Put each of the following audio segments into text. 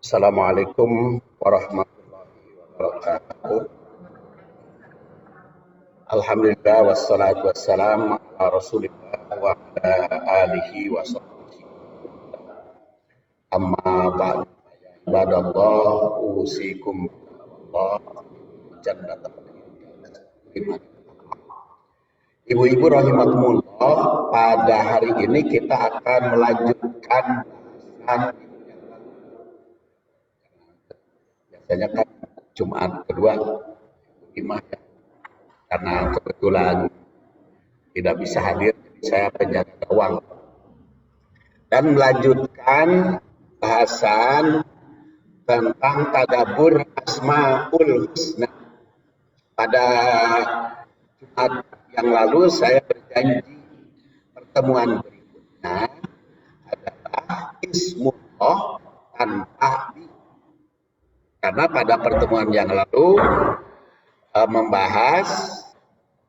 Assalamualaikum warahmatullahi wabarakatuh. Alhamdulillah wassalatu wassalam ala rasulillah wa ala alihi wa sahbihi. Amma ba'du ya ibadallah usikum Allah jannatan. Ibu-ibu rahimakumullah, pada hari ini kita akan melanjutkan bahasan. Biasanya kan Jumat kedua Imah ya. Karena kebetulan tidak bisa hadir, jadi saya penjaga gawang dan melanjutkan bahasan tentang tadabbur Asmaul Husna. Pada Jumat yang lalu saya berjanji pertemuan berikutnya adalah Ismullah tanpa bi. Karena pada pertemuan yang lalu membahas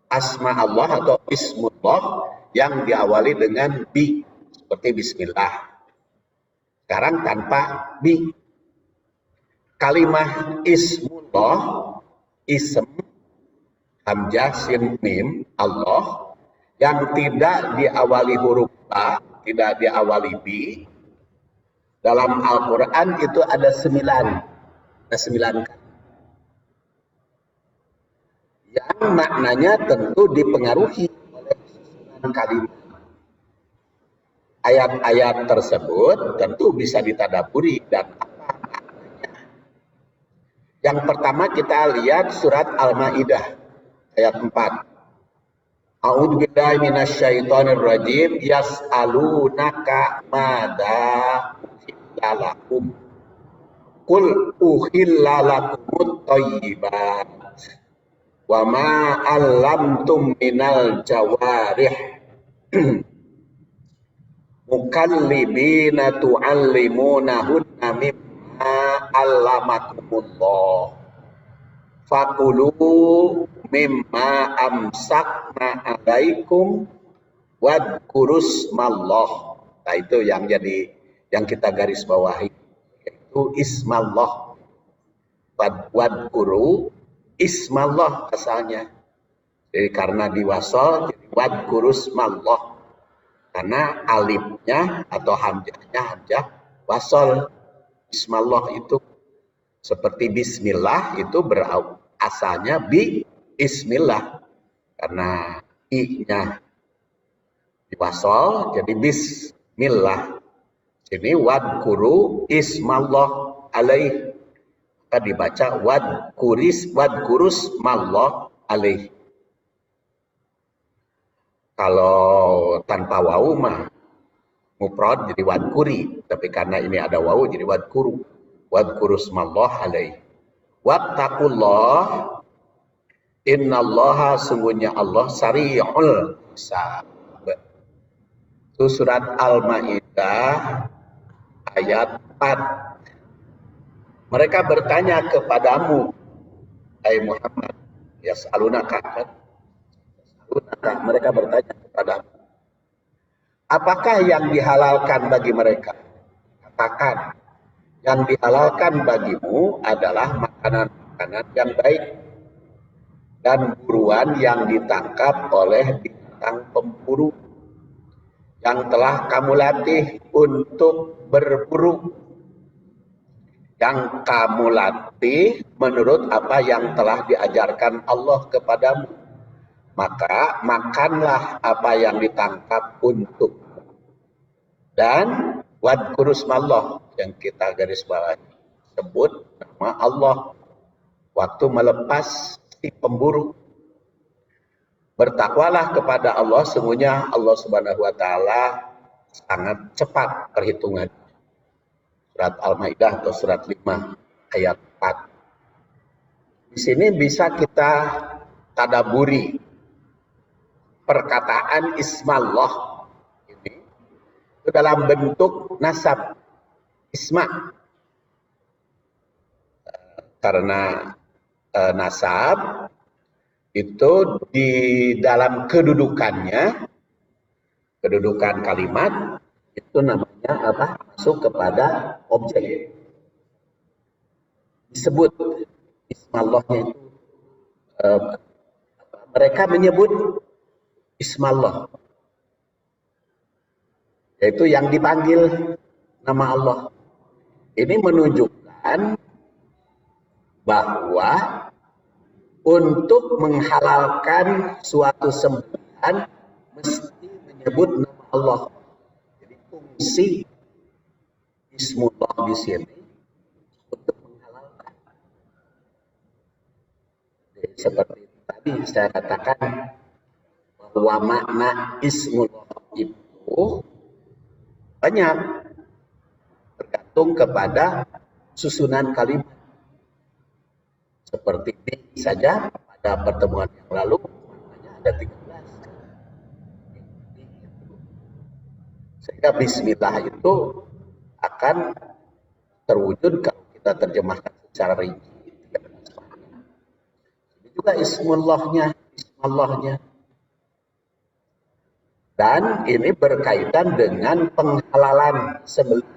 asma Allah atau Ismullah yang diawali dengan bi, seperti Bismillah. Sekarang tanpa bi. Kalimah Ismullah, ism, hamzah, sin, mim, Allah, yang tidak diawali huruf ba, tidak diawali bi, dalam Al-Quran itu ada 9 kali. Yang maknanya tentu dipengaruhi oleh susunan kalimat. Ayat-ayat tersebut tentu bisa ditadaburi dan apa maknanya. Yang pertama kita lihat surat Al-Maidah ayat 4. A'udzubillahi minasyaitonir rajim, yas'alunaka madza uhilla lakum qul uhilla lakumut thayyibat wa ma 'allamtum minal jawarih mukallibina tu'allimunahunna mimma 'allamakumullah fakulu mimma amsakna 'alaikum wadhkurusmallah. Nah, itu yang kita garis bawahi, yaitu ismallah. Wadhkuru ismallah asalnya. Jadi karena diwasal jadi wadhkurusmallah. Karena alifnya atau hamzahnya hamzah wasal. Ismallah itu seperti bismillah itu asalnya bi ismillah. Karena i-nya diwasal jadi bismillah. Jadi wadhkuru ismallah alaih. Maka dibaca wadhkurus mallah alaih. Kalau tanpa wawu mah mufrad jadi wadhkuri, tapi karena ini ada wawu jadi wadhkuru. Wadhkurus mallah alaih. Wattaqullah innallaha, sungguhnya Allah sari'ul hisab. Itu surat Al-Maidah ayat 4. Mereka bertanya kepadamu, hai Muhammad, yas'alunaka, mereka bertanya kepadamu, apakah yang dihalalkan bagi mereka? Katakan, yang dihalalkan bagimu adalah makanan-makanan yang baik dan buruan yang ditangkap oleh binatang pemburu yang telah kamu latih untuk berburu, yang kamu latih menurut apa yang telah diajarkan Allah kepadamu. Maka makanlah apa yang ditangkap untuk. Dan wadhkurusmallah yang kita garis bawahi, sebut nama Allah waktu melepas si pemburu. Bertakwalah kepada Allah, sungguhnya Allah Subhanahu wa taala sangat cepat perhitungan. Surat Al-Maidah atau surat 5 ayat 4. Di sini bisa kita tadaburi perkataan ismallah ini itu dalam bentuk nasab isma. Karena nasab itu di dalam kedudukan kalimat itu namanya apa? Masuk kepada objek. disebut Ismallahnya itu mereka menyebut Ismallah, yaitu yang dipanggil nama Allah. Ini menunjukkan bahwa untuk menghalalkan suatu sembelihan mesti menyebut nama Allah. Jadi fungsi Ismullah di sini untuk menghalalkan. Jadi, seperti tadi saya katakan bahwa makna Ismullah itu banyak, tergantung kepada susunan kalimat. Seperti ini saja pada pertemuan yang lalu maknanya ada 13. Sehingga bismillah itu akan terwujud kalau kita terjemahkan secara rinci. Ini juga ismullahnya. Dan ini berkaitan dengan penghalalan sembelihan.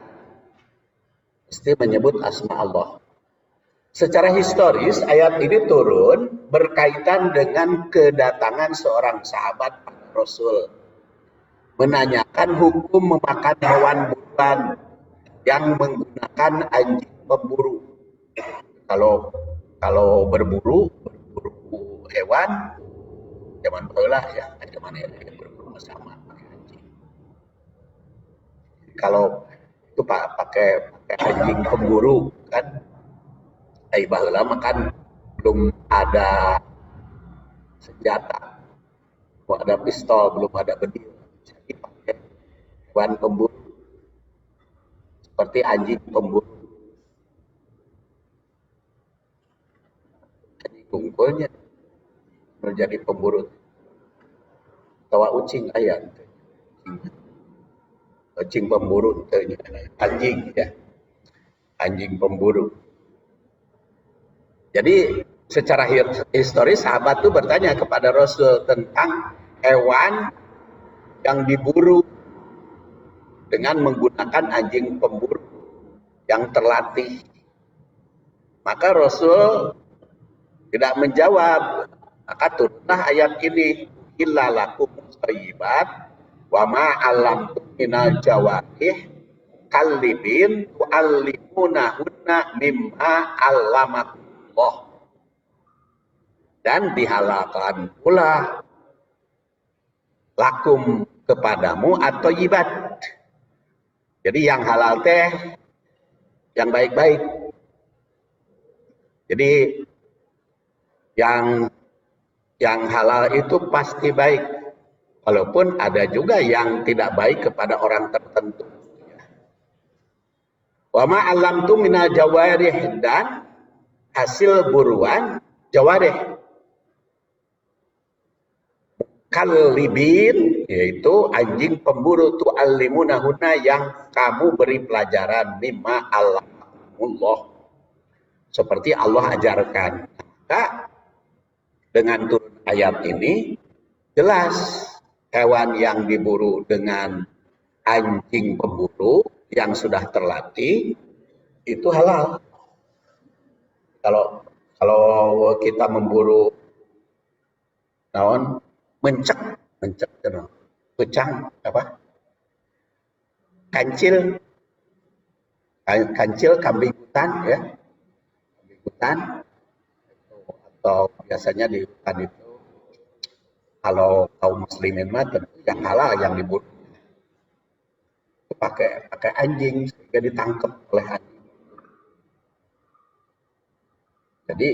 Mesti menyebut asma Allah. Secara historis, ayat ini turun berkaitan dengan kedatangan seorang sahabat Rasul menanyakan hukum memakan hewan buruan yang menggunakan anjing pemburu. Kalau berburu hewan, zaman baheula ya, zaman berburu sama pakai anjing. Kalau itu pakai anjing pemburu kan, baheula makan belum ada senjata, belum ada pistol, belum ada bedil, jadi pakai hewan pemburu seperti anjing pemburu. Anjing tungkulnya menjadi pemburu. Tawa ucing ayam, anjing pemburu, anjing ya, anjing pemburu. Jadi secara historis sahabat itu bertanya kepada Rasul tentang hewan yang diburu dengan menggunakan anjing pemburu yang terlatih. Maka Rasul tidak menjawab. Maka turunlah ayat ini, illa lakum thayyibat wa ma 'allamtum minal jawarih kallibin tu'allimunahunna mimma 'allamakum Allah. Dan dihalalkan pula lakum kepadamu atau ibadah. Jadi yang halal teh yang baik-baik. Jadi yang halal itu pasti baik. Walaupun ada juga yang tidak baik kepada orang tertentu. Wa ma 'allamtum minal jawarih, dan hasil buruan jawarih. Kalibin, yaitu anjing pemburu, tu'allimunahunna, yang kamu beri pelajaran, mimma Allah, seperti Allah ajarkan. Maka dengan turun ayat ini jelas hewan yang diburu dengan anjing pemburu yang sudah terlatih itu halal. Kalau kita memburu naon mencek pecang apa kancil kambing hutan ya, kambing hutan, atau biasanya di hutan itu kalau kaum muslimin mah tentu yang halal yang diburu itu pakai anjing sehingga ditangkap oleh anjing. Jadi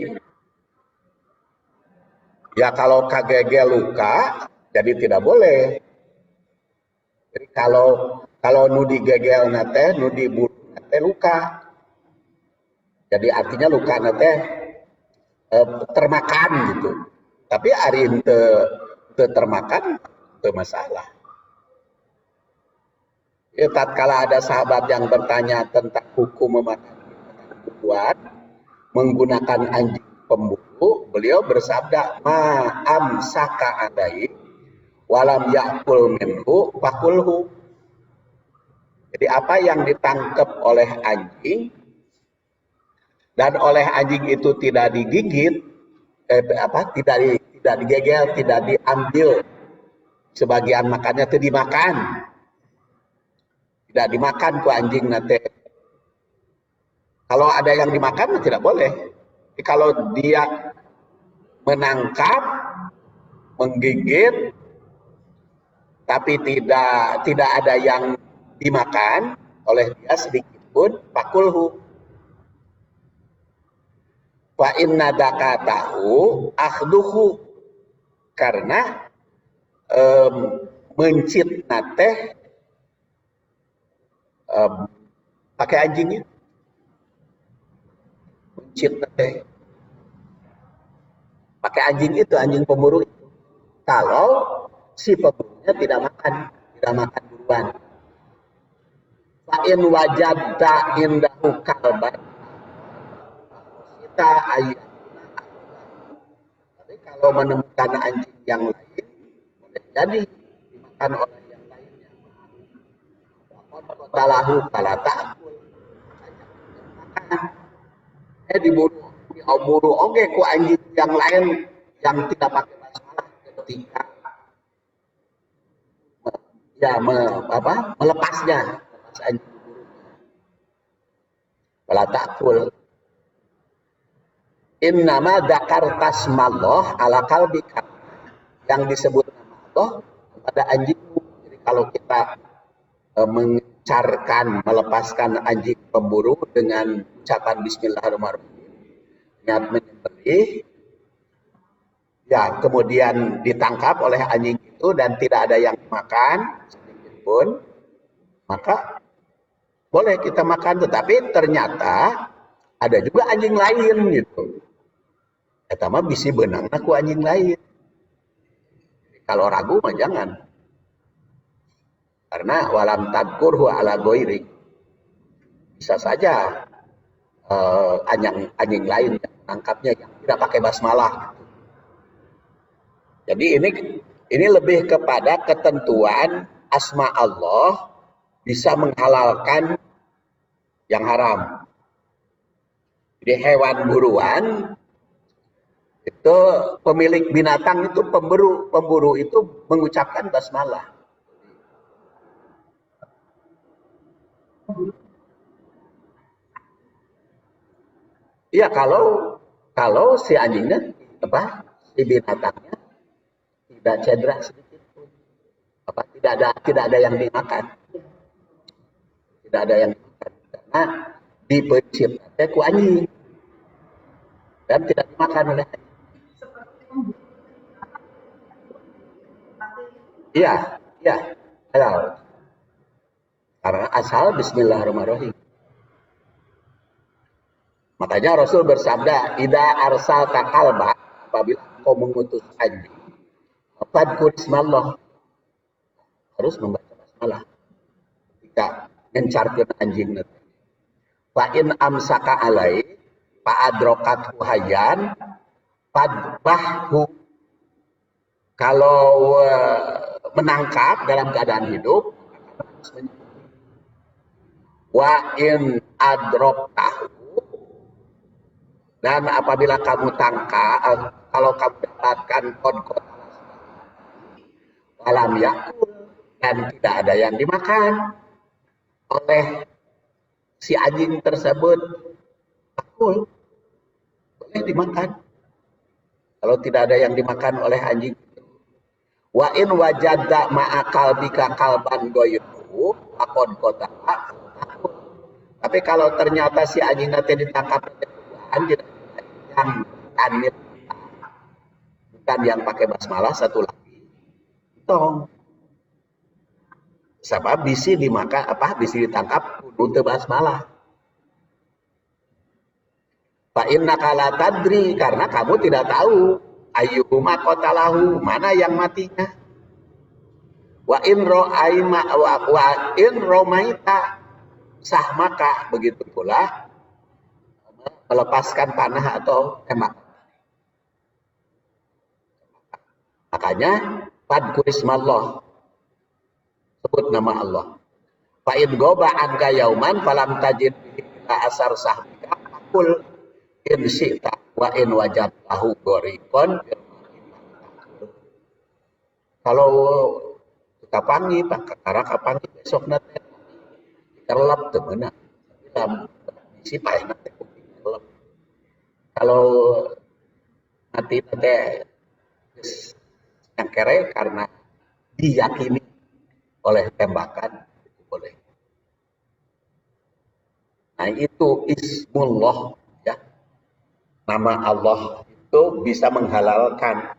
ya kalau KGG luka jadi tidak boleh. Jadi kalau nudi gegel nate, nudi buru nate luka. Jadi artinya luka nate termakan gitu. Tapi ari teu termakan teu masalah. Ya, tatkala ada sahabat yang bertanya tentang hukum memakan buruan menggunakan anjing pemburu, beliau bersabda, ma'am saka alai walam yakul minhu fakulhu. Jadi apa yang ditangkap oleh anjing dan oleh anjing itu tidak digigit, tidak digegel, tidak diambil sebagian makannya, itu dimakan, tidak dimakan ku anjing nanti. Kalau ada yang dimakan tidak boleh. Jadi kalau dia menangkap, menggigit, tapi tidak ada yang dimakan oleh dia sedikit pun, fakulhu. Wa inna dakatahu akhduhu, karena mencit nate pakai anjingnya, mencit nate pakai anjing itu, anjing pemburu itu. Kalau si pemburunya tidak makan buruan. Fa in wajadta indahu kalban kita ayat. Tapi kalau menemukan anjing yang lain, boleh jadi dimakan oleh yang lainnya. Talahu kala ta'kul, makan. Diburu oke ku anjing yang lain yang tidak pakai basmalah ketika melepasnya, melepas anjing burunya. Kala ta'kul. Innama dzakartasmallah ala qalbika, yang disebut nama Allah pada anjingmu. Jadi kalau kita mengecarkan, melepaskan anjing pemburu dengan ucapan bismillahirrahmanirrahim, niat menyembelih, ya kemudian ditangkap oleh anjing itu dan tidak ada yang dimakan sedikit pun, maka boleh kita makan. Tetapi ternyata ada juga anjing lain gitu. Eta mah bisi beunangna ku anjing lain. Kalau ragu mah jangan. Karena walam tadkurhu ala ghairi. Bisa saja anjing lain yang menangkapnya yang tidak pakai basmalah. Jadi ini lebih kepada ketentuan asma Allah bisa menghalalkan yang haram. Jadi hewan buruan itu, pemilik binatang itu, pemburu itu mengucapkan basmalah. Iya, kalau si anjingnya si binatangnya tidak cedera sedikit pun, tidak ada yang dimakan, karena dipencit ku anjing dan tidak dimakan oleh anjing. Iya, halal. Karena asal bismillahirrahmanirrahim. Makanya Rasul bersabda, "Idza arsalta kalba", apabila kau mengutus anjing, fadkur ismallah, harus membaca basmalah ketika ngencarkeun anjing nanti. Fa in amsaka alai fa adrokathu hayyan fadbahhu, kalau menangkap dalam keadaan hidup, wa in adroktahu, dan apabila kamu tangkap, kalau kamu dapatkan kodkot walam yakul, dan tidak ada yang dimakan oleh si anjing tersebut, akul, boleh dimakan. Kalau tidak ada yang dimakan oleh anjing. Wa in wajadta ma'akal bika kalban goyru akon kota. Tapi kalau ternyata si anjing nanti ditangkap anjing yang anit, bukan yang pakai basmalah, satu lagi tong sabab bisi dimakan bisi ditangkap kudu teu basmalah. Fa innaka la tadri, karena kamu tidak tahu ayyuhuma qatalahu, mana yang matinya. Wa in romaita sahmaka, begitu pula melepaskan panah atau tembak. Makanya fadkur ismallah, sebut nama Allah. Fa in goba anka yauman falam tajid ila asar sahmika, fakul, in syi'ta wa in wajadtahu gharikon. Kalau kapangi pak kakara kapangi besok nanti kelap temenan dalam isi paeh nanti kelap. Kalau nanti yang kere karena diyakini oleh tembakan itu boleh. Nah itu ismullah ya, nama Allah itu bisa menghalalkan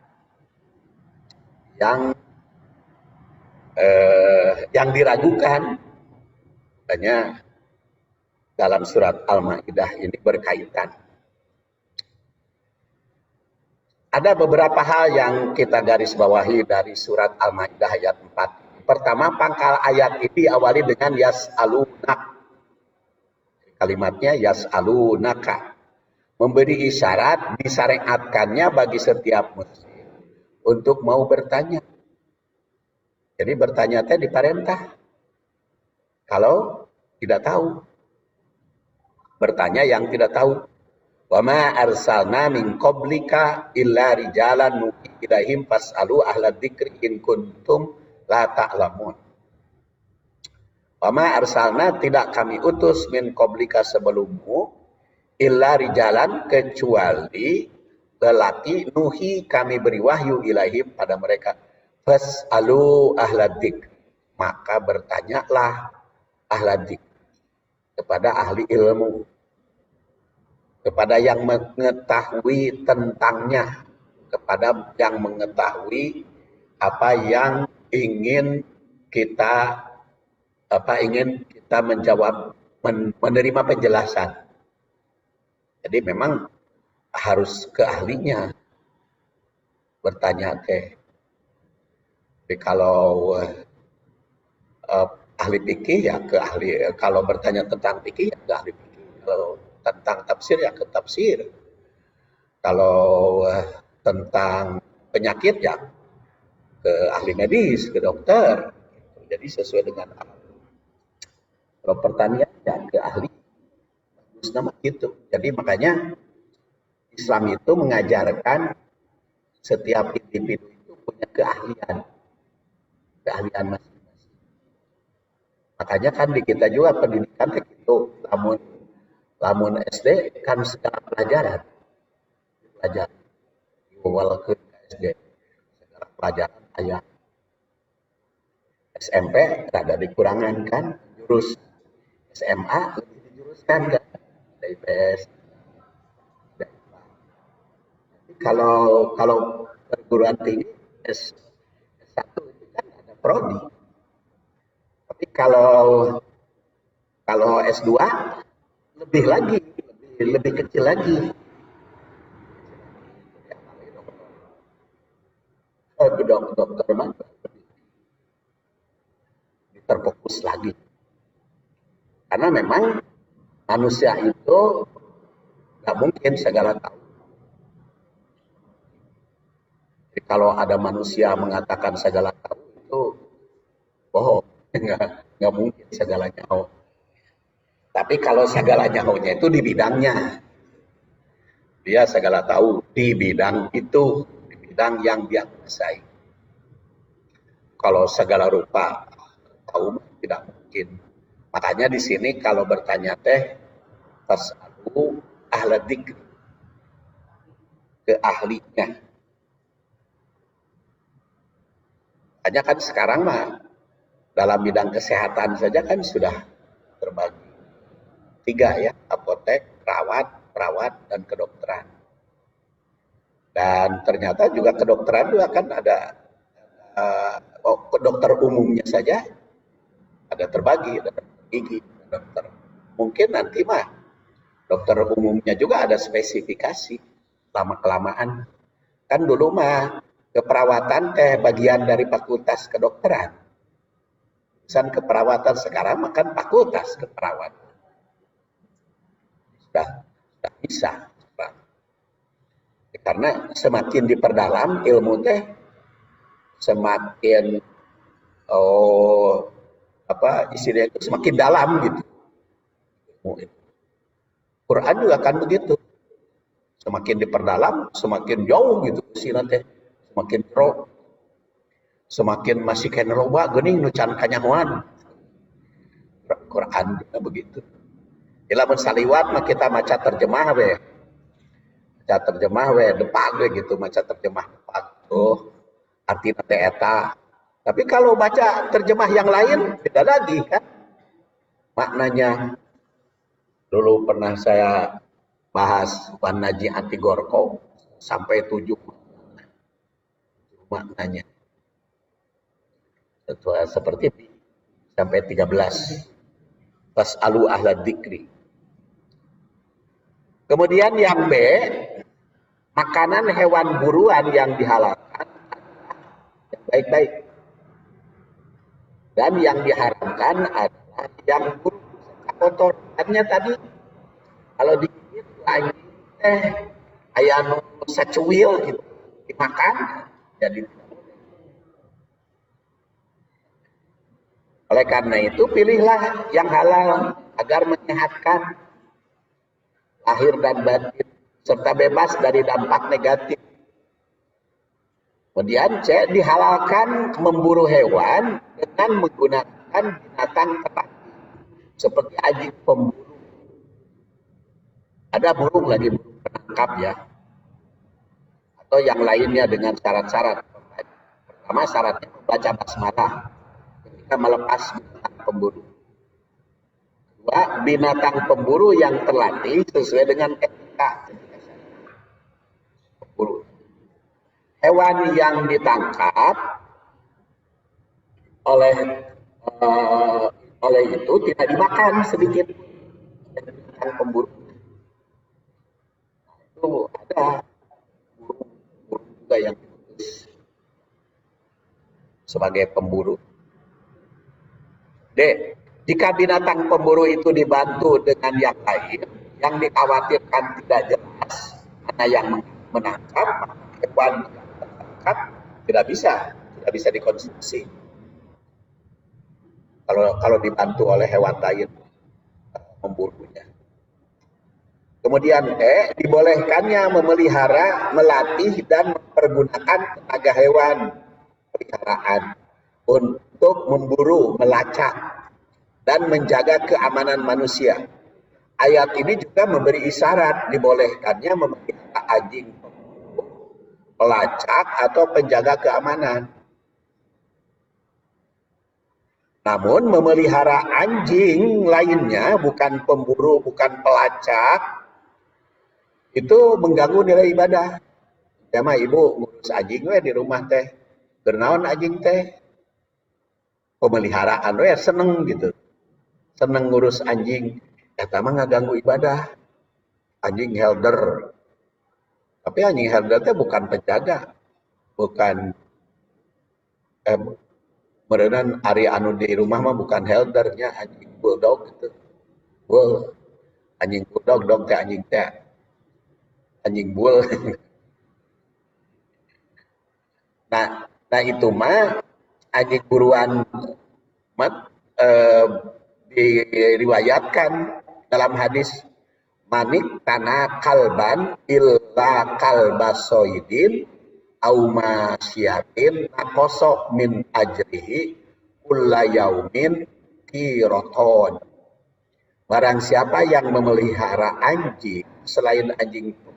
yang diragukan. Makanya dalam surat Al-Maidah ini berkaitan. Ada beberapa hal yang kita garis bawahi dari surat Al-Maidah ayat 4. Pertama, pangkal ayat ini diawali dengan yas'alunak. Kalimatnya yas'alunaka. Memberi isyarat disyariatkannya bagi setiap muslim untuk mau bertanya. Jadi bertanya teh diperintah. Kalau tidak tahu. Bertanya yang tidak tahu. Wa ma arsalna min qablika illa rijalan nuhi ilaihim fas'alu ahla dzikri in kuntum la ta'lamun. Wa ma arsalna tidak kami utus min qablika sebelummu illa rijalan kecuali lelaki nuhi kami beri wahyu ilaihim pada mereka fas'alu ahla dzikri maka bertanyalah ahla dzikri kepada ahli ilmu, kepada yang mengetahui tentangnya, kepada yang mengetahui apa yang ingin kita menjawab, menerima penjelasan. Jadi memang harus ke ahlinya bertanya teh. Jadi kalau ahli fikih ya ke ahli, kalau bertanya tentang fikih ya ke ahli fikih, kalau tentang tafsir ya ke tafsir, kalau tentang penyakit ya ke ahli medis, ke dokter. Jadi sesuai dengan alat. Kalau pertanian ya ke ahli, bagus nama gitu. Jadi makanya Islam itu mengajarkan setiap individu itu punya keahlian masing-masing. Makanya kan di kita juga pendidikan itu, lamun SD kan segala pelajaran awal ke SD segala pelajaran ayat. SMP ada dikurangan kan jurus, SMA lebih dijuruskan kan ada IPS. Kalau perguruan tinggi S1 itu kan ada prodi. Tapi kalau S2 lebih lagi, lebih kecil lagi. Dokter mana terfokus lagi. Karena memang manusia itu nggak mungkin segala tahu. Jadi kalau ada manusia mengatakan segala tahu itu bohong, nggak mungkin segalanya tahu. Tapi kalau segalanya tahunya itu di bidangnya, dia segala tahu di bidang itu, di bidang yang dia kuasai. Kalau segala rupa tahu tidak mungkin. Makanya di sini kalau bertanya teh fas'alu ahla dzikri, ke ahlinya. Makanya kan sekarang mah dalam bidang kesehatan saja kan sudah terbagi 3 ya, apotek, perawat dan kedokteran. Dan ternyata juga kedokteran juga kan ada dokter umumnya saja ada terbagi, ada dokter gigi, ada dokter. Mungkin nanti mah dokter umumnya juga ada spesifikasi lama-kelamaan. Kan dulu mah keperawatan bagian dari fakultas kedokteran. Jurusan keperawatan sekarang makan fakultas keperawatan. Sudah bisa. Karena semakin diperdalam ilmu teh semakin istilahnya itu semakin dalam gitu. Quran juga kan begitu. Semakin diperdalam, semakin jauh gitu sih nanti, semakin pro, semakin masih kena loba geuning nu can kanyahoan. Quran juga begitu. Ilamun saliwat mah kita maca terjemah we. Maca terjemah we depan we gitu, maca terjemah depan. Oh, artinya teh eta. Tapi kalau baca terjemah yang lain beda lagi kan maknanya. Dulu pernah saya bahas Wan Naji Anti Gorko sampai 7 maknanya. Seperti sampai 13. Fas'alu ahla dzikri. Kemudian yang B, makanan hewan buruan yang dihalalkan yang baik-baik. Dan yang diharamkan adalah yang buruk, kotor. Artinya tadi kalau digigit anjing teh aya nu sacuil gitu dimakan jadi. Oleh karena itu pilihlah yang halal agar menyehatkan lahir dan batin serta bebas dari dampak negatif. Kemudian C, dihalalkan memburu hewan dengan menggunakan binatang terlatih seperti anjing pemburu. Ada burung lagi, burung penangkap ya, atau yang lainnya dengan syarat-syarat. Pertama syaratnya membaca basmalah ketika melepas binatang pemburu. Kedua, binatang pemburu yang terlatih sesuai dengan etika pemburu. Hewan yang ditangkap oleh itu tidak dimakan sedikit binatang pemburu. Itu ada burung juga yang diutus sebagai pemburu. D. Jika binatang pemburu itu dibantu dengan yang lain yang dikhawatirkan tidak jelas mana yang menangkap, hewan menangkap tidak bisa dikonsumsi. Kalau dibantu oleh hewan lain memburunya. Kemudian dibolehkannya memelihara, melatih dan mempergunakan tenaga hewan peliharaan untuk memburu, melacak dan menjaga keamanan manusia. Ayat ini juga memberi isyarat dibolehkannya memelihara anjing pemburu, pelacak atau penjaga keamanan. Namun memelihara anjing lainnya bukan pemburu, bukan pelacak, itu mengganggu nilai ibadah. Ya mah ibu ngurus anjing we di rumah teh. Bernaon anjing teh? Pemeliharaan we seneng gitu. Seneng ngurus anjing. Eta mah ngaganggu ibadah. Anjing helder. Tapi anjing helder teh bukan penjaga. Bukan merenang ari anu di rumah mah bukan heldernya anjing bulldog gitu. Bull. Anjing bulldog dog teh anjing bull. Nah itu mah anjing buruan diriwayatkan dalam hadis manik tanah kalban illa kalbasoidin au masyiatin nakosok min ajrihi kulla yaumin kiroton. Barang siapa yang memelihara anjing selain anjing pemburu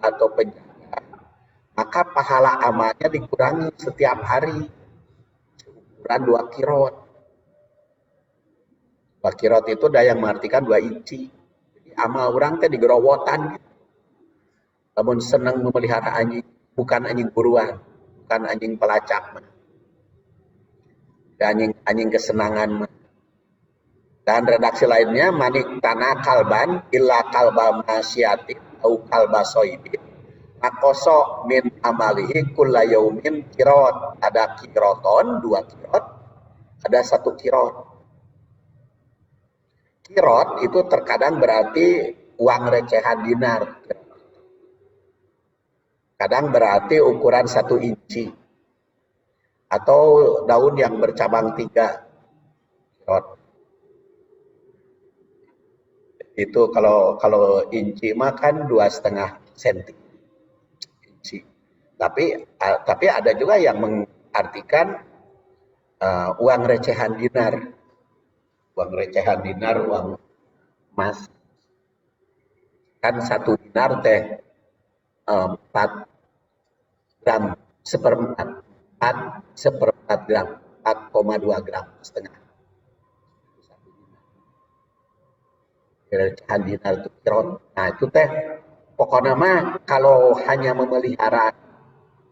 atau penjaga, maka pahala amalnya dikurangi setiap hari ukuran 2 kirot. 2 kirot itu daya mengartikan 2 inci. Jadi amal orang teh digerowotan gitu. Namun senang memelihara anjing, bukan anjing buruan, bukan anjing pelacak mah. Anjing kesenangan mah. Dan redaksi lainnya manik tanah kalban illa kalba masyiatin au kalba soidin makoso min amalihi kulla yaumin kirot. Ada kiroton 2 kirot, ada 1 kirot. Kirot itu terkadang berarti uang recehan dinar, kadang berarti ukuran 1 inci atau daun yang bercabang 3 kirot. Itu kalau inci mah kan 2,5 senti inci. Tapi ada juga yang mengartikan uang recehan dinar, uang emas. Kan 1 dinar teh 4 gram seperempat, 4 gram, 4,2 gram setengah. Recehan dinar itu kron. Nah itu teh pokoknya mah kalau hanya memelihara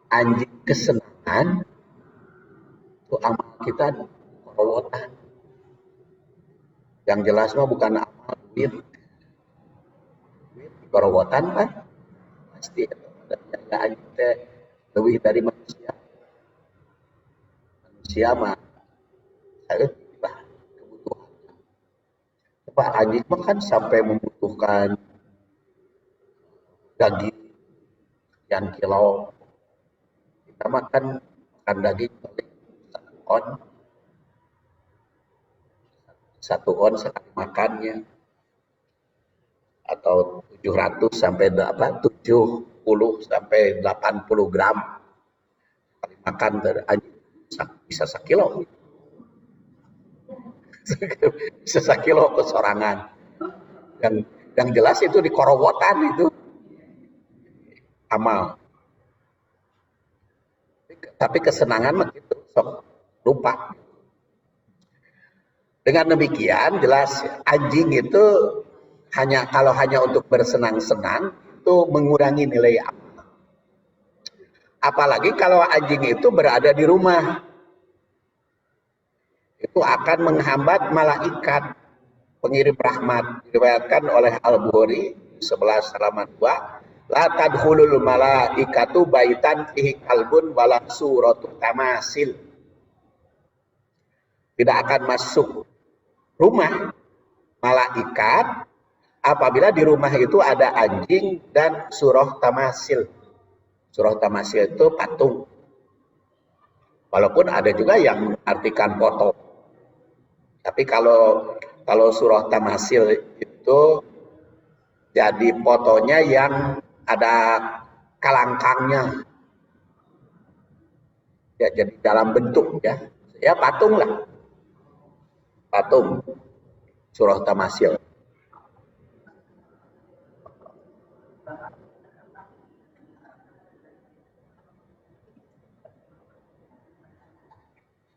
anjing kesenangan itu amal kita korowotan. Yang jelas mah bukan amal duit korowotan kan pasti ada anjing teh lebih dari manusia mah saya kebutuhan. Coba anjing mah kan sampai membutuhkan daging sekian kilo. Kita makan daging paling 1 on sekali makannya, atau 700 sampai 70 sampai 80 gram sekali makan anjing bisa 1 kilo. Bisa 1 kilo kesorangan. Yang jelas itu di korowotan itu amal. Tapi kesenangan mah gitu, sok lupa. Dengan demikian jelas anjing itu kalau hanya untuk bersenang-senang itu mengurangi nilai amal. Apalagi kalau anjing itu berada di rumah. Itu akan menghambat malaikat pengirim rahmat. Diriwayatkan oleh Al-Bukhari 11 halaman 2, la tadkhulul malaikatu baitan fihi kalbun wala suratu tamasil. Tidak akan masuk rumah malaikat apabila di rumah itu ada anjing dan surah tamasil. Surah tamasil itu patung. Walaupun ada juga yang mengartikan foto. Tapi kalau surah tamasil itu jadi fotonya yang ada kalangkangnya. Ya, jadi dalam bentuk ya patung lah. Patung surah tamasil.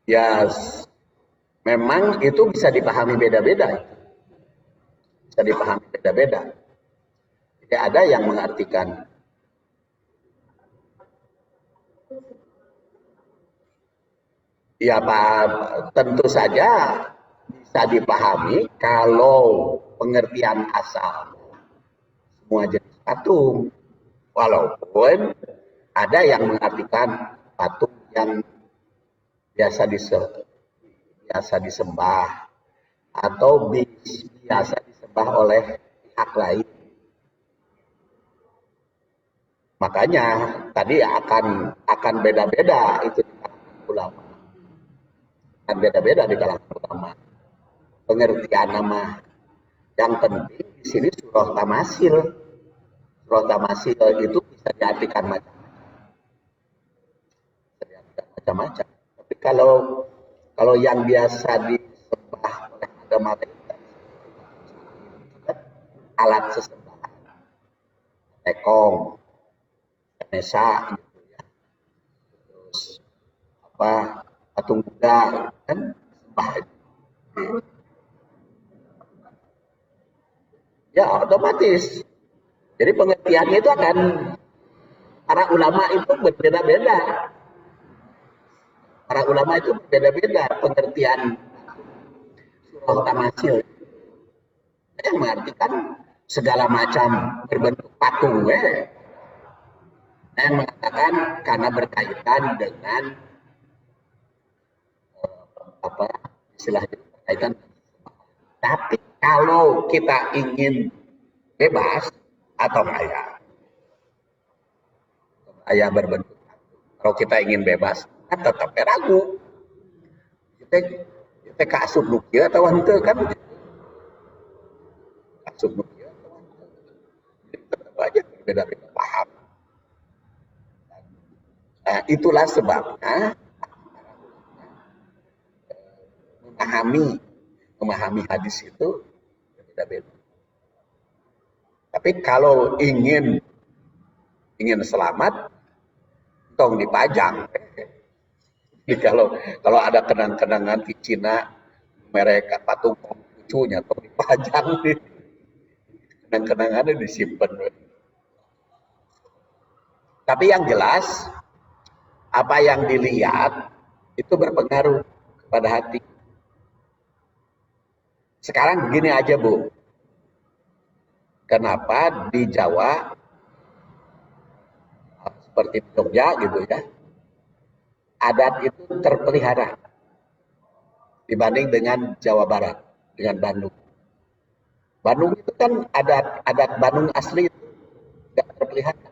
Ya, memang itu bisa dipahami beda-beda. Bisa dipahami beda-beda. Jadi ada yang mengartikan ya Pak, tentu saja bisa dipahami kalau pengertian asal semua jenis patung. Walaupun ada yang mengartikan patung yang biasa disembah atau biasa disembah oleh pihak lain. Makanya tadi akan beda-beda itu di kalangan ulama. Akan beda-beda di kalangan ulama. Pengertian nama. Yang penting di sini surah tamasil. Surah tamasil itu bisa diartikan macam-macam. Tapi kalau yang biasa disembah oleh agama lain, alat sesembahan, tekong, Ganesha, gitu ya. Terus patung Buddha kan sembah. Ya otomatis. Jadi pengertiannya itu akan para ulama itu berbeda-beda. Para ulama itu berbeda-beda pengertian surah tamasil. Yang mengartikan segala macam berbentuk patung. Yang mengatakan karena berkaitan dengan istilahnya berkaitan. Tapi kalau kita ingin bebas atau ayah berbentuk patung, kalau kita ingin bebas kan tetap ragu. Kita kasut nukia atau henteu kan? Kasut nukia atau henteu. Tetap aja berbeda-beda. Nah, itulah sebabnya memahami memahami hadis itu beda-beda. Tapi kalau ingin selamat, tong dipajang. Jadi kalau ada kenang-kenangan di Cina, mereka patung cucunya tong dipajang nih. Kenang-kenangannya disimpan. Tapi yang jelas, apa yang dilihat itu berpengaruh kepada hati. Sekarang begini aja Bu, kenapa di Jawa seperti di Jogja gitu ya, adat itu terpelihara dibanding dengan Jawa Barat, dengan Bandung. Bandung itu kan adat Bandung asli itu nggak terpelihara,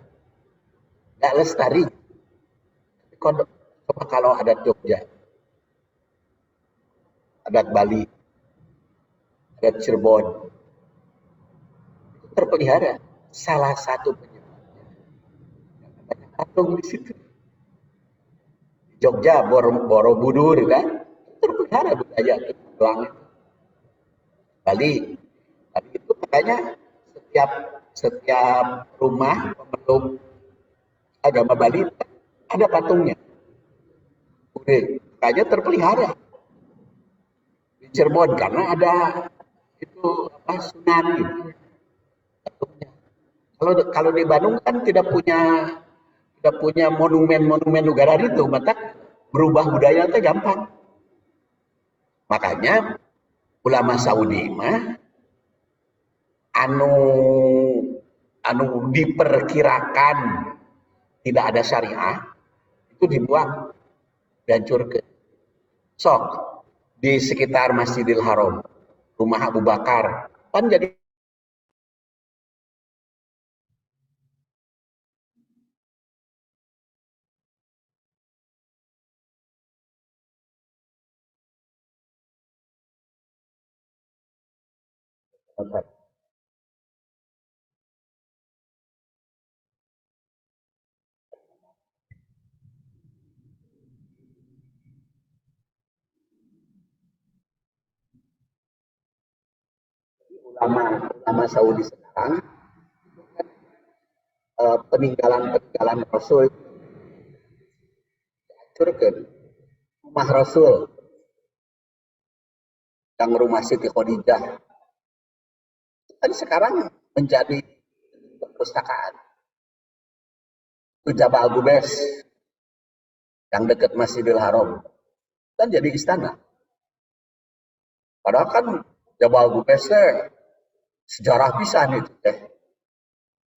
nggak lestari. Coba kalau adat Jogja, adat Bali, adat Cirebon, itu terpelihara. Salah satu penyebabnya banyak patung di situ. Jogja, Borobudur kan, terpelihara budaya Tulang. Bali, Bali itu makanya setiap setiap rumah pemeluk agama Bali ada patungnya. Makanya terpelihara di Cirebon karena ada itu apa Sunan gitu. Patungnya. Kalau di Bandung kan tidak punya monumen-monumen negara itu, maka berubah budaya itu gampang. Makanya ulama Saudi mah anu anu diperkirakan tidak ada syariah itu dibuang, dihancurkan. Sok di sekitar Masjidil Haram, rumah Abu Bakar, kan jadi ulama Saudi sekarang peninggalan Rasul dihancurkan. Rumah Rasul yang rumah Siti Khadijah kan sekarang menjadi perpustakaan. Itu Jabal Gubes yang dekat Masjidil Haram kan jadi istana. Padahal kan Jabal Gubes sejarah pisan itu teh.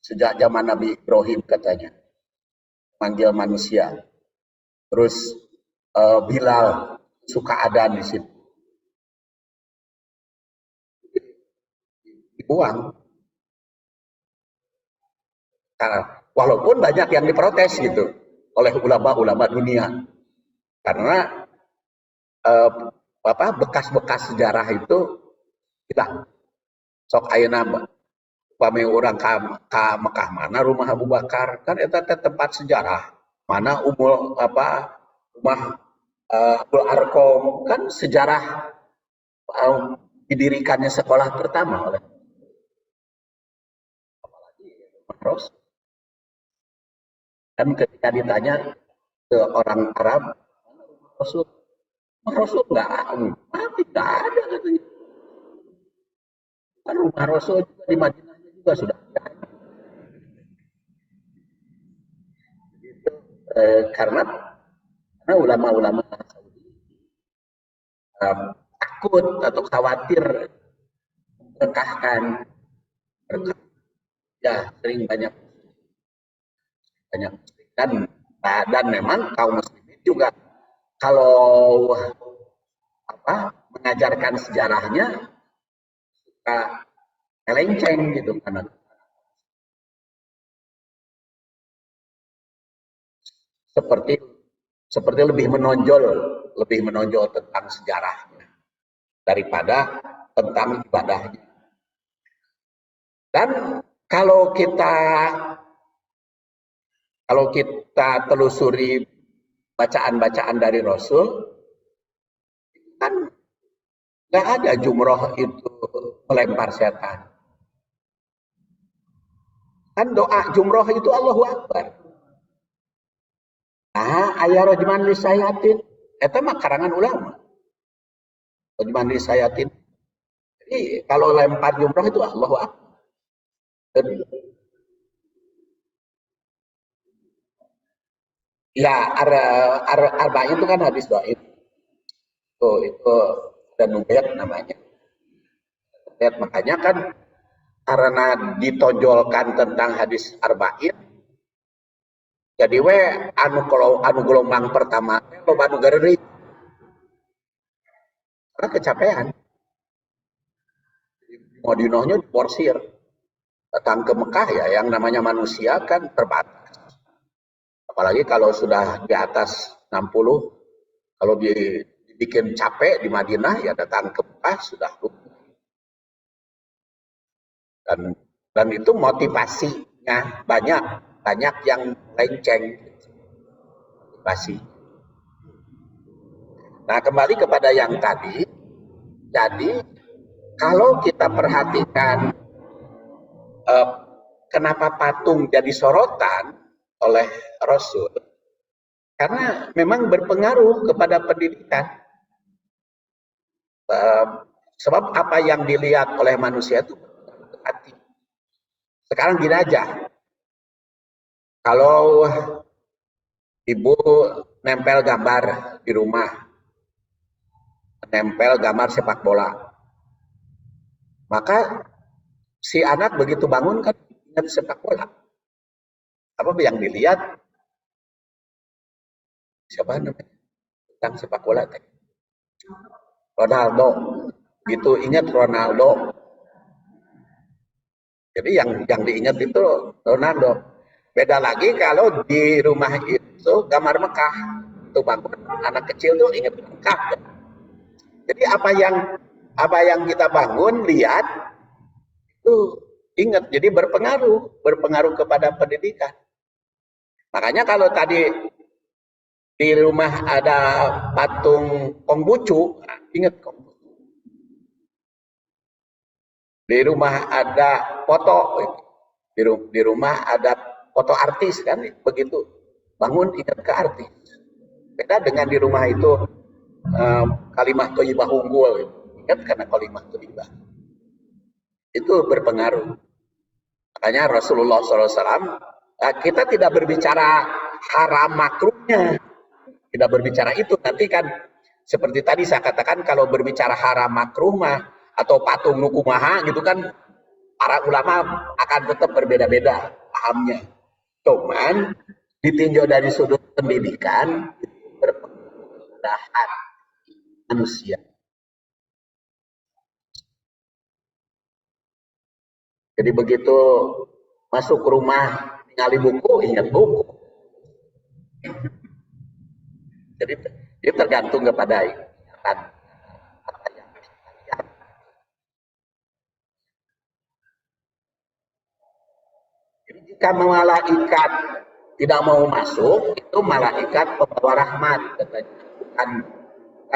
Sejak zaman Nabi Ibrahim katanya manggil manusia. Terus Bilal suka ada di situ. Dibuang. Karena, walaupun banyak yang diprotes gitu oleh ulama-ulama dunia. Karena eh, bekas-bekas sejarah itu hilang. Sok ayeuna upami urang ka Mekah mana rumah Abu Bakar kan eta tempat sejarah. Mana rumah Abdul Arkom kan sejarah didirikannya sekolah pertama oleh Rasul. Kan ketika ditanya ke orang Arab, Rasul, Rasul nggak ada katanya. Kan rumah Rasul juga di Madinahnya juga sudah ada. Gitu. Karena ulama-ulama Saudi takut atau khawatir memberkahkan berkah. Ya sering banyak banyak dan dan memang kaum muslimin juga kalau mengajarkan sejarahnya suka melenceng gitu karena seperti seperti lebih menonjol tentang sejarahnya daripada tentang ibadahnya. Dan kalau kita Kalau kita telusuri bacaan-bacaan dari Rasul, kan nggak ada jumroh itu melempar setan. Kan doa jumroh itu Allahu Akbar. Nah, ayah rojman lisayatin. Itu mah karangan ulama. Rojman lisayatin. Jadi kalau lempar jumroh itu Allahu Akbar. Ya, arba'in itu kan hadis dhaif. Itu dan nubet namanya. Lihat makanya kan karena ditonjolkan tentang hadis arba'in, jadi anu gelombang pertama lo anu gareri karena kecapean. Madinahnya diporsir. Datang ke Mekah ya, yang namanya manusia kan terbatas. Apalagi kalau sudah di atas 60, kalau dibikin capek di Madinah ya datang ke Mekah sudah lupa. Dan itu motivasinya banyak yang lenceng motivasi. Nah, kembali kepada yang tadi, jadi kalau kita perhatikan kenapa patung jadi sorotan oleh Rasul, karena memang berpengaruh kepada pendidikan. Sebab apa yang dilihat oleh manusia itu hati. Sekarang gini aja, kalau ibu nempel gambar di rumah, nempel gambar sepak bola, maka si anak begitu bangun kan ingat sepak bola. Apa yang dilihat? Siapa namanya? Tentang sepak bola tadi. Ronaldo. Gitu ingat Ronaldo. Jadi yang diingat itu Ronaldo. Beda lagi kalau di rumah itu gambar Mekah. Itu bangun anak kecil tuh ingat Mekah. Jadi apa yang kita bangun lihat itu ingat. Jadi berpengaruh kepada pendidikan. Makanya kalau tadi di rumah ada patung Konghucu, nah, ingat Konghucu. Di rumah ada foto, di rumah ada foto artis kan, begitu bangun ingat ke artis. Beda dengan di rumah itu kalimah thayyibah unggul, ingat karena kalimah thayyibah. Itu berpengaruh. Makanya Rasulullah SAW, kita tidak berbicara haram makruhnya, tidak berbicara itu. Nanti kan seperti tadi saya katakan, kalau berbicara haram makruh mah atau patung nukumaha gitu kan, para ulama akan tetap berbeda-beda pahamnya. Cuman ditinjau dari sudut pendidikan berpengaruh manusia. Jadi begitu masuk rumah ningali buku, ingat buku. Jadi itu tergantung kepada ingatan. Jadi jika malaikat tidak mau masuk, itu malaikat pembawa rahmat, bukan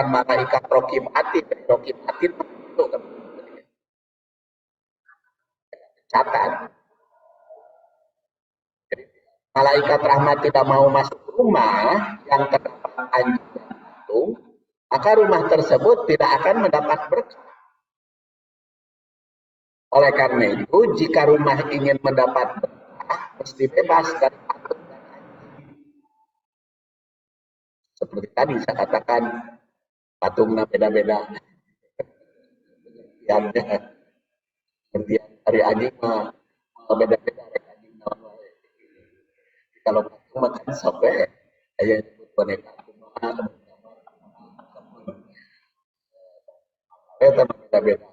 malaikat rokib atid. Rokib atid itu catat. Malaikat rahmat tidak mau masuk rumah yang terdapat anjing dan patung, maka rumah tersebut tidak akan mendapat berkah. Oleh karena itu, jika rumah ingin mendapat berkah, mesti bebas dari patung dan anjing. Seperti tadi saya katakan, patungnya beda-beda. Seperti dari anjing beda-beda. Kalau patung makan sampai kayak boneka beda-beda.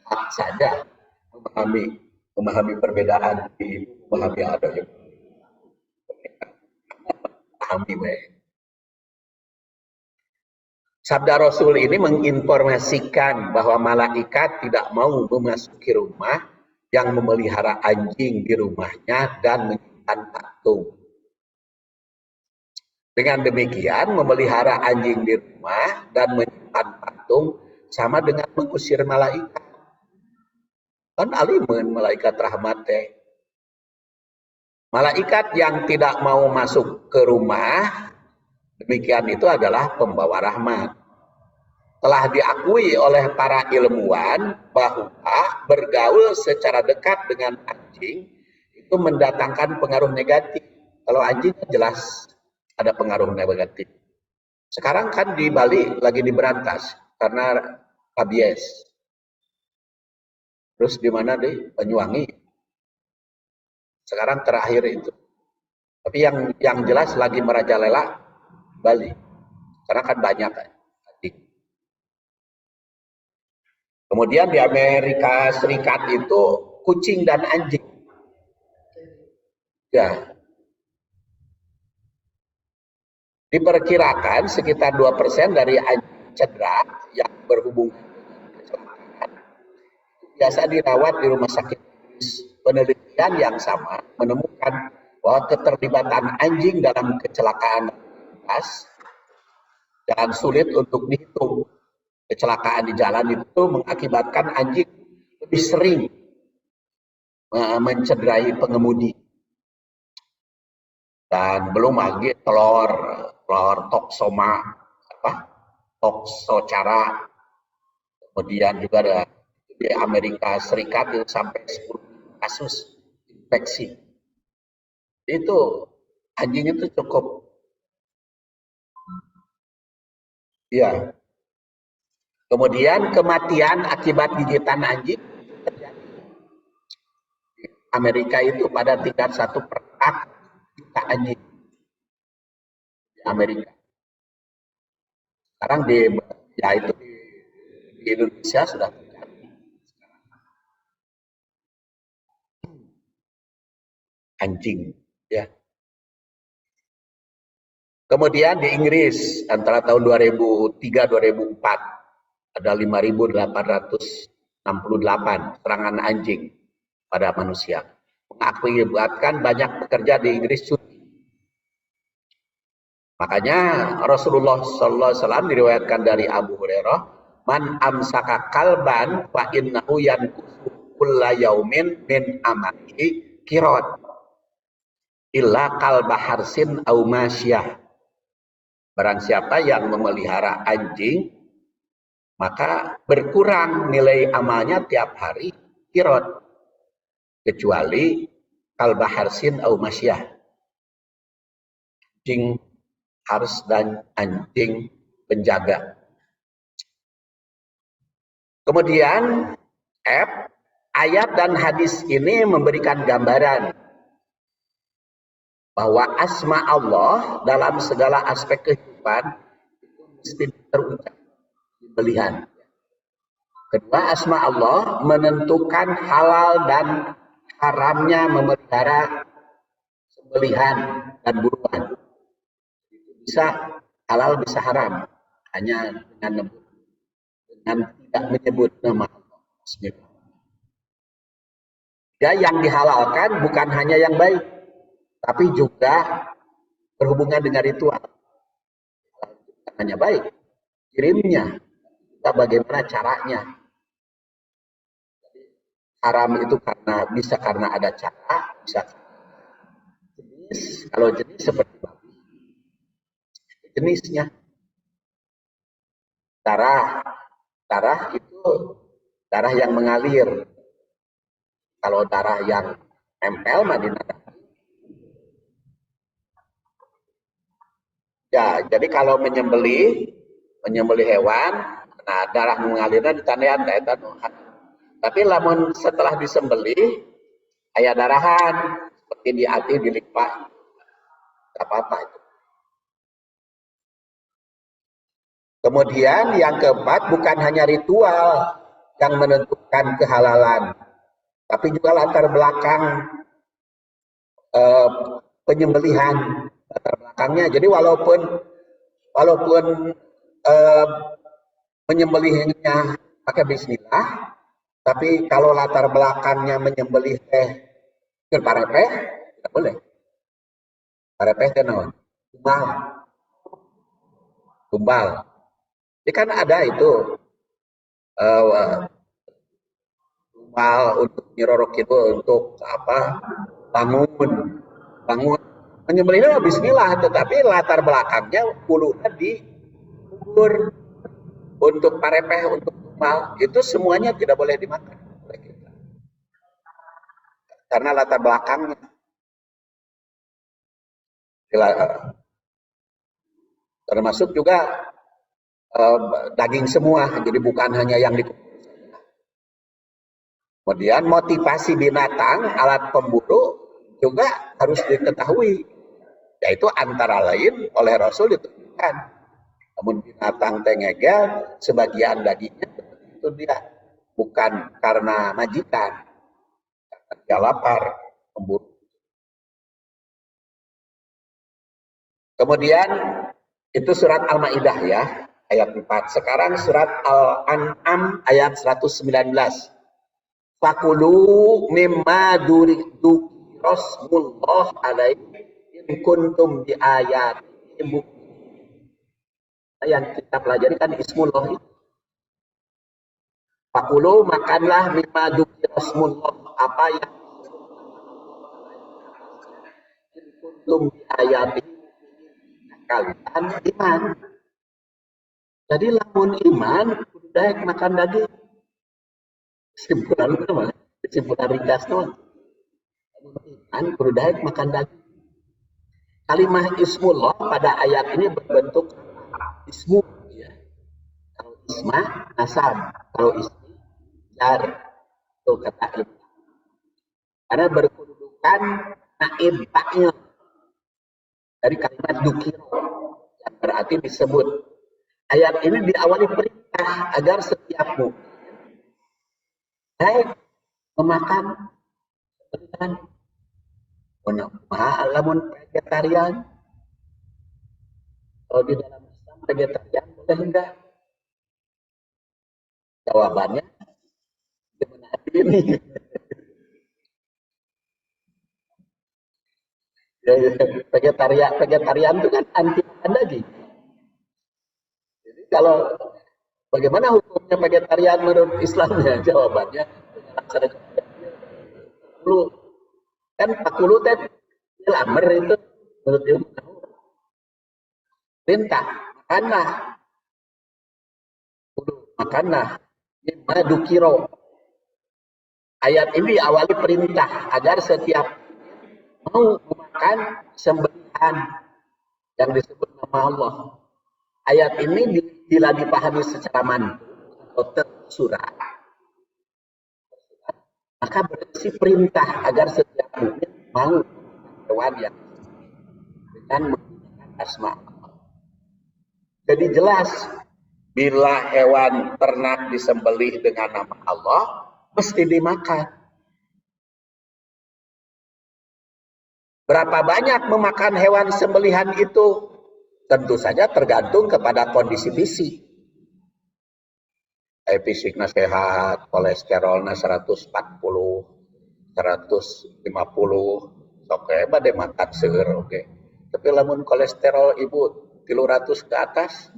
Hak saja memahami perbedaan di memahami ada yang pahami baik. Sabda Rasul ini menginformasikan bahwa malaikat tidak mau memasuki rumah yang memelihara anjing di rumahnya dan menyembelihkan patung. Dengan demikian, memelihara anjing di rumah dan menyimpan patung sama dengan mengusir malaikat. Kan alimun malaikat rahmat teh. Malaikat yang tidak mau masuk ke rumah, demikian itu adalah pembawa rahmat. Telah diakui oleh para ilmuwan bahwa bergaul secara dekat dengan anjing itu mendatangkan pengaruh negatif. Kalau anjing jelas ada pengaruh negatif. Sekarang kan di Bali lagi diberantas karena rabies. Terus di mana di Banyuwangi. Sekarang terakhir itu. Tapi yang jelas lagi merajalela Bali. Karena kan banyak anjing. Kemudian di Amerika Serikat itu kucing dan anjing. Ya. Diperkirakan sekitar 2% dari anjing cedera yang berhubungan dengan kecelakaan biasa dirawat di rumah sakit. Penelitian yang sama menemukan bahwa keterlibatan anjing dalam kecelakaan dan sulit untuk dihitung. Kecelakaan di jalan itu mengakibatkan anjing lebih sering mencederai pengemudi. Dan belum lagi telur toksoma, toksocara, kemudian juga ada di Amerika Serikat itu sampai 10 kasus infeksi. Itu anjing itu cukup, ya. Kemudian kematian akibat gigitan anjing terjadi di Amerika itu pada tingkat 1/4 juta anjing di Amerika. Sekarang di Indonesia sudah terjadi. Anjing, ya. Kemudian di Inggris antara tahun 2003-2004 ada 5.868 serangan anjing pada manusia. Mengakibatkan banyak pekerja di Inggris cuti. Makanya Rasulullah SAW diriwayatkan dari Abu Hurairah, man amsaka kalban fa innahu yanqusu kulla yaumin min amalihi qirat illa kalba harsin au masyah. Barang siapa yang memelihara anjing, maka berkurang nilai amalnya tiap hari qirat, kecuali kalba harsin au masyah. Anjing harus dan anjing penjaga. Kemudian ayat dan hadis ini memberikan gambaran bahwa asma Allah dalam segala aspek kehidupan itu mesti terucap pilihan. Kedua, asma Allah menentukan halal dan haramnya memelihara sembelihan dan buruan. Bisa halal bisa haram hanya dengan tidak menyebut nama Allah. Ya, yang dihalalkan bukan hanya yang baik, tapi juga berhubungan dengan ritual. Bukan hanya baik, kirimnya, kita bagaimana caranya. Haram itu bisa karena ada cara, bisa jenis. Kalau jenis seperti babi, jenisnya darah itu darah yang mengalir. Kalau darah yang nempel mah dinadaki. Ya, jadi kalau menyembelih hewan, nah darah mengalirnya ditandakan eta. Tapi lamun setelah disembelih aya darahan seperti di hati dilipat, tidak apa-apa itu. Kemudian yang keempat, bukan hanya ritual yang menentukan kehalalan, tapi juga latar belakang penyembelihan, latar belakangnya. Jadi walaupun menyembelihnya pakai bismillah, tapi kalau latar belakangnya menyembelih berparepeh, tidak boleh. Parepeh teh naon? Tumbal. Tumbal. Ini kan ada itu tumbal untuk nyirorok itu untuk apa? Bangun, bangun. Menyembelihnya bismillah, tetapi latar belakangnya puluhnya di kubur. Untuk parepeh, untuk tumbal, itu semuanya tidak boleh dimakan oleh kita. Karena latar belakangnya. Termasuk juga daging semua, jadi bukan hanya yang dikubur. Kemudian motivasi binatang, alat pemburu juga harus diketahui, yaitu antara lain oleh Rasul ditunjukkan. Namun binatang tengegel, sebagian dagingnya itu dia bukan karena majikan, karena dia lapar, pemburu. Kemudian itu surat Al-Maidah ya, ayat 4. Sekarang surat Al-An'am ayat 119. Fakulu mimma durikirosmullah alaihi in kuntum di ayat. Yang kita pelajari kan ismullah itu. Fakulu makanlah mimma durikirosmullah, apa yang in kuntum di ayat, kalian iman. Jadi lamun iman udah makan daging. Kesimpulan apa? Kesimpulan ringkas doang. Iman kudu daek makan daging. Kalimah ismullah pada ayat ini berbentuk ismu ya. Kalau isma nasab, kalau ismi jar. Itu kata itu. Karena berkedudukan naib fa'il dari kalimat dukiro yang berarti disebut. Ayat ini diawali perintah agar setiap mukmin baik memakan ikan. Alamun vegetarian, kalau di dalam Islam vegetarian boleh enggak? Jawabannya gimana ini? Vegetarian itu kan anti makan daging. Jadi kalau bagaimana hukumnya vegetarian menurut Islamnya? Jawabannya dulu kan pakulu teh lamer itu menurut ilmu perintah makanlah madu kiro. Ayat ini diawali perintah agar setiap mau memakan sembelihan yang disebut nama Allah. Ayat ini bila dipahami secara mantu atau tersurat, maka berisi perintah agar setiap mukmin mau hewan yang dengan menggunakan asma Allah. Jadi jelas bila hewan ternak disembelih dengan nama Allah mesti dimakan. Berapa banyak memakan hewan sembelihan itu? Tentu saja tergantung kepada kondisi fisik. Fisiknya sehat, kolesterolnya 140, 150, oke, badai makan seger, oke. Tapi lamun kolesterol ibu 300 ke atas,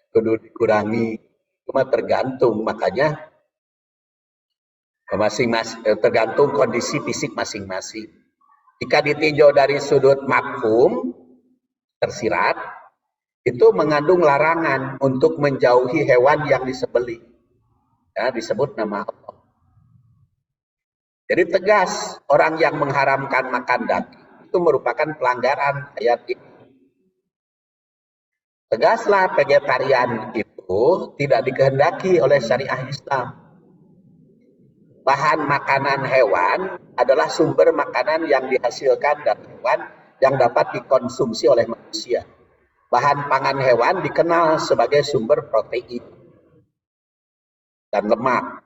kudu dikurangi. Cuma tergantung, makanya tergantung kondisi fisik masing-masing. Jika ditinjau dari sudut mafhum tersirat, itu mengandung larangan untuk menjauhi hewan yang disembelih. Ya, disebut nama Allah. Jadi tegas orang yang mengharamkan makan daging itu merupakan pelanggaran ayat ini. Tegaslah vegetarian itu tidak dikehendaki oleh syariah Islam. Bahan makanan hewan adalah sumber makanan yang dihasilkan dari hewan yang dapat dikonsumsi oleh manusia. Bahan pangan hewan dikenal sebagai sumber protein dan lemak.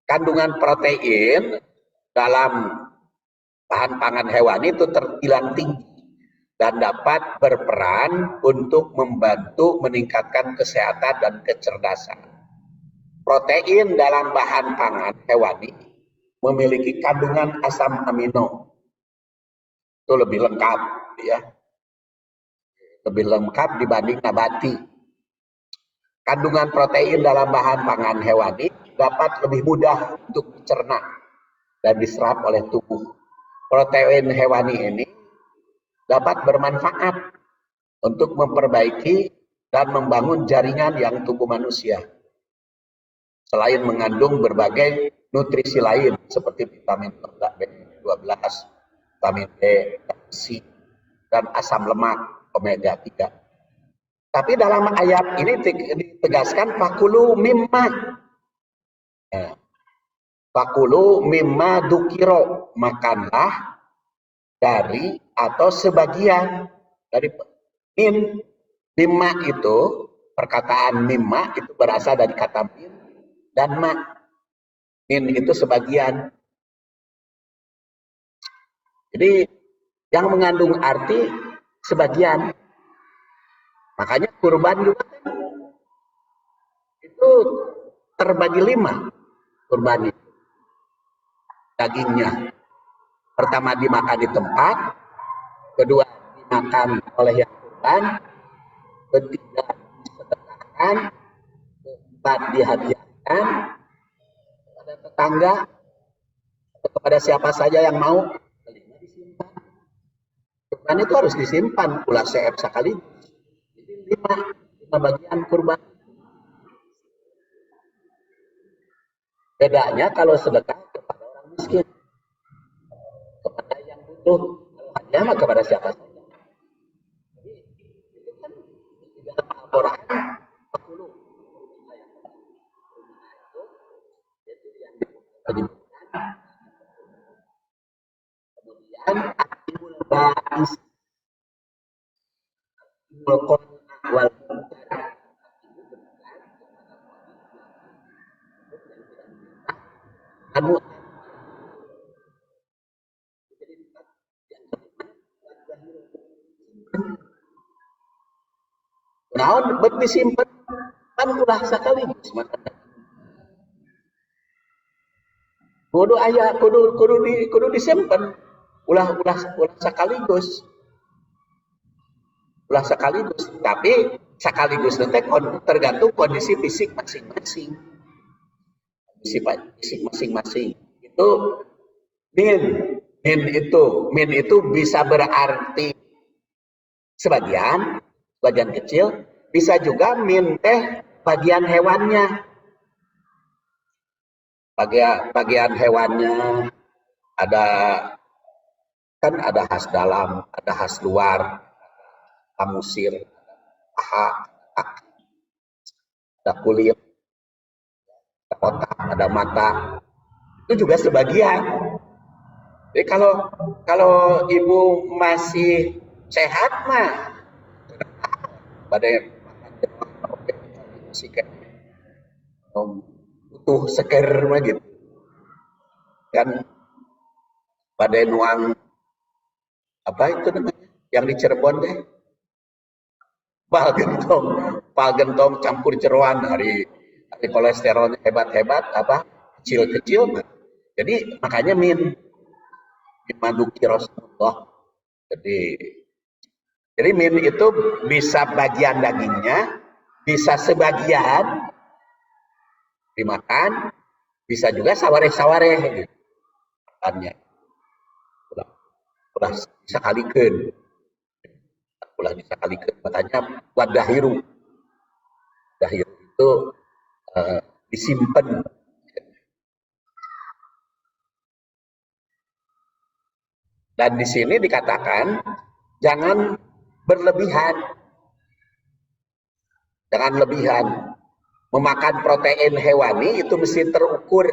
Kandungan protein dalam bahan pangan hewan itu terbilang tinggi dan dapat berperan untuk membantu meningkatkan kesehatan dan kecerdasan. Protein dalam bahan pangan hewani memiliki kandungan asam amino. Itu lebih lengkap, ya. Lebih lengkap dibanding nabati. Kandungan protein dalam bahan pangan hewani dapat lebih mudah untuk dicerna dan diserap oleh tubuh. Protein hewani ini dapat bermanfaat untuk memperbaiki dan membangun jaringan yang tubuh manusia. Selain mengandung berbagai nutrisi lain seperti vitamin B12, vitamin D, C, dan asam lemak omega 3. Tapi dalam ayat ini ditegaskan fakulu mimma. Nah, fakulu mimma dukiro, makanlah dari atau sebagian dari mimma itu, perkataan mimma itu berasal dari kata min dan ma. Min itu sebagian. Jadi yang mengandung arti sebagian. Makanya kurban juga itu terbagi 5 kurban itu. Dagingnya. Pertama dimakan di tempat, kedua dimakan oleh yang kurban, ketiga disedekahkan, keempat dihadiahkan kepada tetangga, kepada siapa saja yang mau, kelima disimpan. Kurban itu harus disimpan pula seep sekali. Jadi 5 bagian kurban. Bedanya kalau sedekah kepada orang miskin, kepada yang butuh, kalau hadiah mah kepada siapa saja. Jadi itu kan di dalam Al-Quran 40. Kemudian akibul ba'is wal munkar. Anu naon bet disimpen kan ulah sakaligus kudu aya kudu disimpen ulah sekaligus tapi sekaligus nanti tergantung kondisi fisik masing-masing. Itu min itu bisa berarti sebagian kecil, bisa juga min teh bagian hewannya. Bagian hewannya ada kan ada khas dalam, ada khas luar, ada musir, paha, ada kulit, ada otak, ada mata. Itu juga sebagian. Jadi kalau ibu masih sehat mah pada masih kayak butuh seger mah gitu kan, pada nuang apa itu namanya yang di Cirebon deh, pal gentong campur jeroan, hari kolesterolnya hebat apa kecil mah. Jadi makanya min maduki Rasulullah. Jadi min itu bisa bagian dagingnya, bisa sebagian dimakan, bisa juga sawareh gitu. Makannya. Ulah disakalikeun. Makanya wadahiru. Dahiru itu disimpan. Dan di sini dikatakan jangan berlebihan. Jangan lebihan. Memakan protein hewani itu mesti terukur.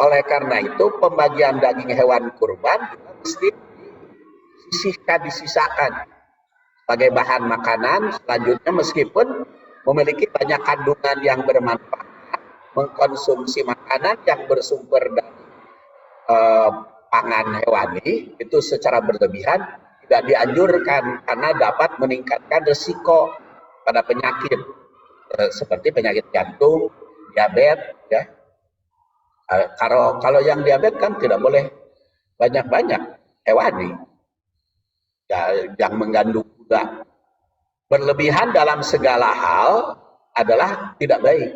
Oleh karena itu pembagian daging hewan kurban mesti disisakan sebagai bahan makanan selanjutnya, meskipun memiliki banyak kandungan yang bermanfaat. Mengkonsumsi makanan yang bersumber dari pangan hewani itu secara berlebihan tidak dianjurkan karena dapat meningkatkan risiko pada penyakit seperti penyakit jantung, diabetes, ya, Kalau yang diabetes kan tidak boleh banyak-banyak hewani. Ya, yang mengandung gula. Berlebihan dalam segala hal adalah tidak baik.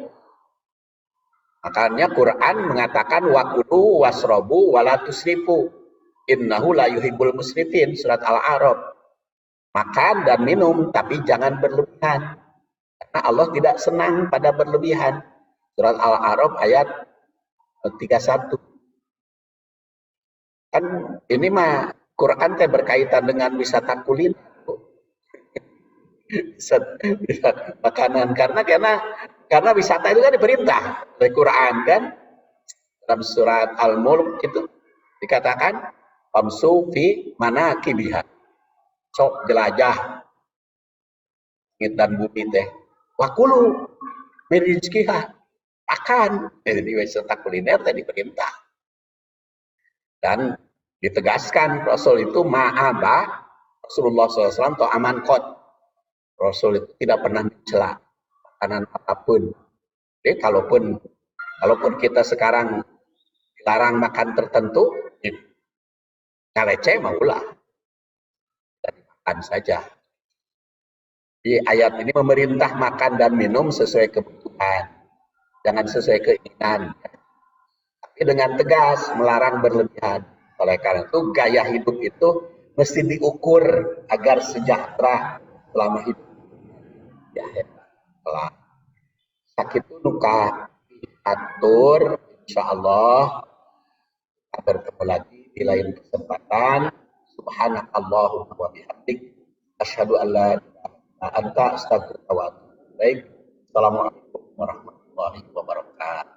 Makanya Quran mengatakan wakulu wasrobu wala tusrifu. Innahu la yuhibbul musrifin, surat Al-A'raf. Makan dan minum tapi jangan berlebihan. Karena Allah tidak senang pada berlebihan. Surat Al-A'raf ayat 31. Kan ini mah Quran teh berkaitan dengan wisata kuliner. Makanan karena wisata itu kan diperintah oleh Quran kan, dalam surat Al-Mulk itu dikatakan famsu fi manakibiha, sok jelajah langit dan bumi teh, wakulu min rizqiha, akan jadi wisata kuliner tadi perintah. Dan ditegaskan Rasul itu ma'aba, Rasulullah SAW atau aman kot, Rasul itu tidak pernah mencela makanan apapun. Jadi kalaupun kita sekarang dilarang makan tertentu, ngalece maulah, dan makan saja. Di ayat ini memerintah makan dan minum sesuai kebutuhan, jangan sesuai keinginan, tapi dengan tegas melarang berlebihan. Oleh karena itu gaya hidup itu mesti diukur agar sejahtera selama hidup. Ya, setelah sakit itu luka diatur, insya Allah kita bertemu lagi di lain kesempatan. Subhanakallahumma wa bihamdik, asyhadu an la ilaha illa anta, astaghfiruka wa atubu ilaik. Assalamualaikum warahmatullahi wabarakatuh.